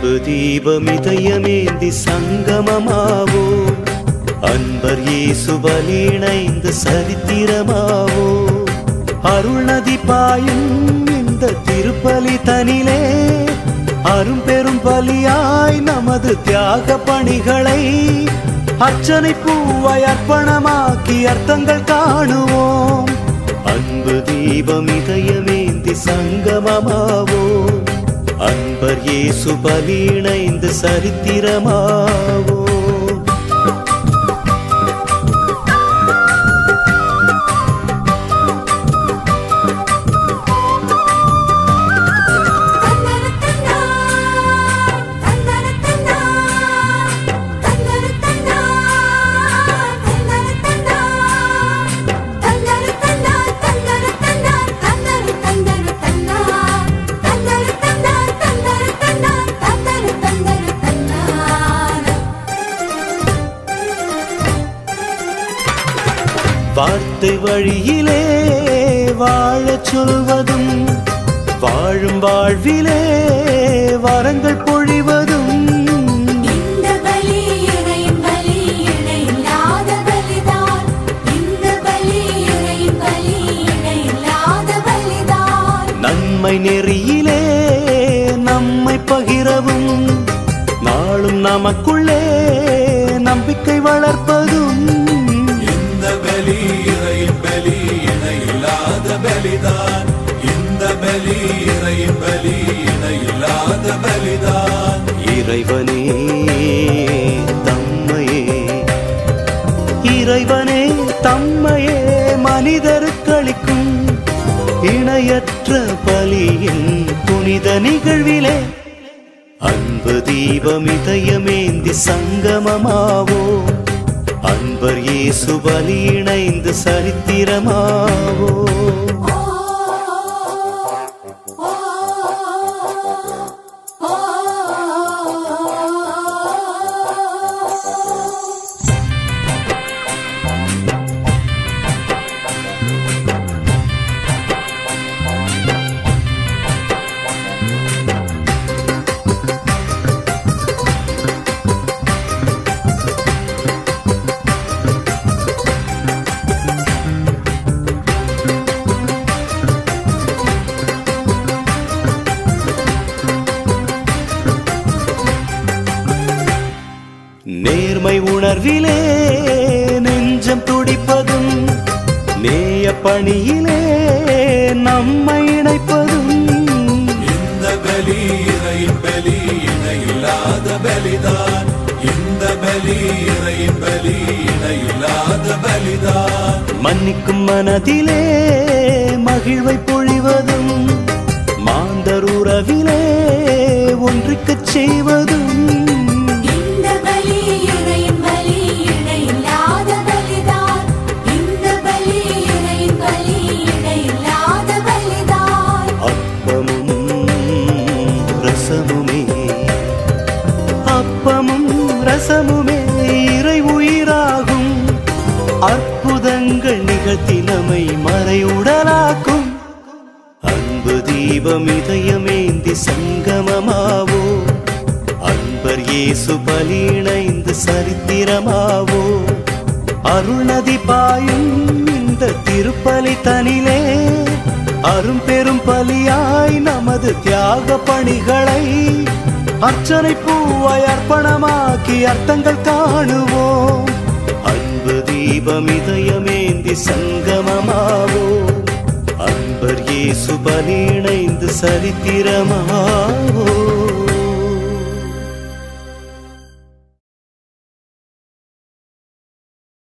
அன்பு தீபமிதயமேந்தி சங்கமமாவோ அன்பர் இயேசு பலியிணைந்து சரித்திரமாவோ அருள்நதி பாயும் இந்த திருப்பலி தனிலே அரும் பெரும் பலியாய் நமது தியாக பணிகளை அர்ச்சனை பூவாய் அர்ப்பணமாக்கி அர்த்தங்கள் காணுவோம் அன்பு தீபம் இதயமேந்தி சங்கமமாவோ அன்பர் இயேசு பலியிணைந்து சரித்திரமாவோ வார்த்தை வழியிலே வாழச் சொல்வதும் வாழும் வாழ்விலே வரங்கள் பொழிவதும் இந்த பலி இறையின் பலி இணையில்லாத பலிதான் இந்த பலி இறையின் பலி இணையில்லாத பலிதான் நன்மை நெறியிலே நம்மை பகிரவும் நாளும் நமக்குள்ளே நம்பிக்கை வளர்ப்பதும் இறையின் பலி இணையில்லாத பலிதான் இந்த பலி இறையின் பலி இணையில்லாத பலிதான் இறைவனே தம்மையே மனிதருக்களிக்கும் இணையற்ற பலியின் புனித நிகழ்விலே அன்பு தீபம் இதயமேந்தி சங்கமமாவோ அன்பர் இயேசு பலியிணைந்து சரித்திரமாவோ நேர்மை உணர்விலே நெஞ்சம் துடிப்பதும் நேய பணியிலே நம்மை இணைப்பதும் இந்த பலி இறையின் பலி இணையில்லாத பலிதான் இந்த பலி இறையின் பலி இணையில்லாத பலிதான் மன்னிக்கும் மனதிலே மகிழ்வை பொழிவதும் மாந்தர் உறவிலே ஒன்றிக்கச் செய்வதும் அப்பமும் ரசமுமே இறை உயிராகும் அற்புதங்கள் நிகழ்த்தி நம்மை மறையுடலாக்கும் அன்பு தீபம் இதயமேந்தி சங்கமமாவோ அன்பர் இயேசு பலியிணைந்து சரித்திரமாவோ அருள்நதி பாயும் இந்த திருப்பலி தனிலே அரும் பெரும் பலியாய் நமது தியாக பணிகளை அர்ச்சனை பூவாய் அர்ப்பணமாக்கி அர்த்தங்கள் காணுவோம் அன்பு தீபம் இதயமேந்தி சங்கமமாவோ அன்பர் இயேசு பலியிணைந்து சரித்திரமாவோ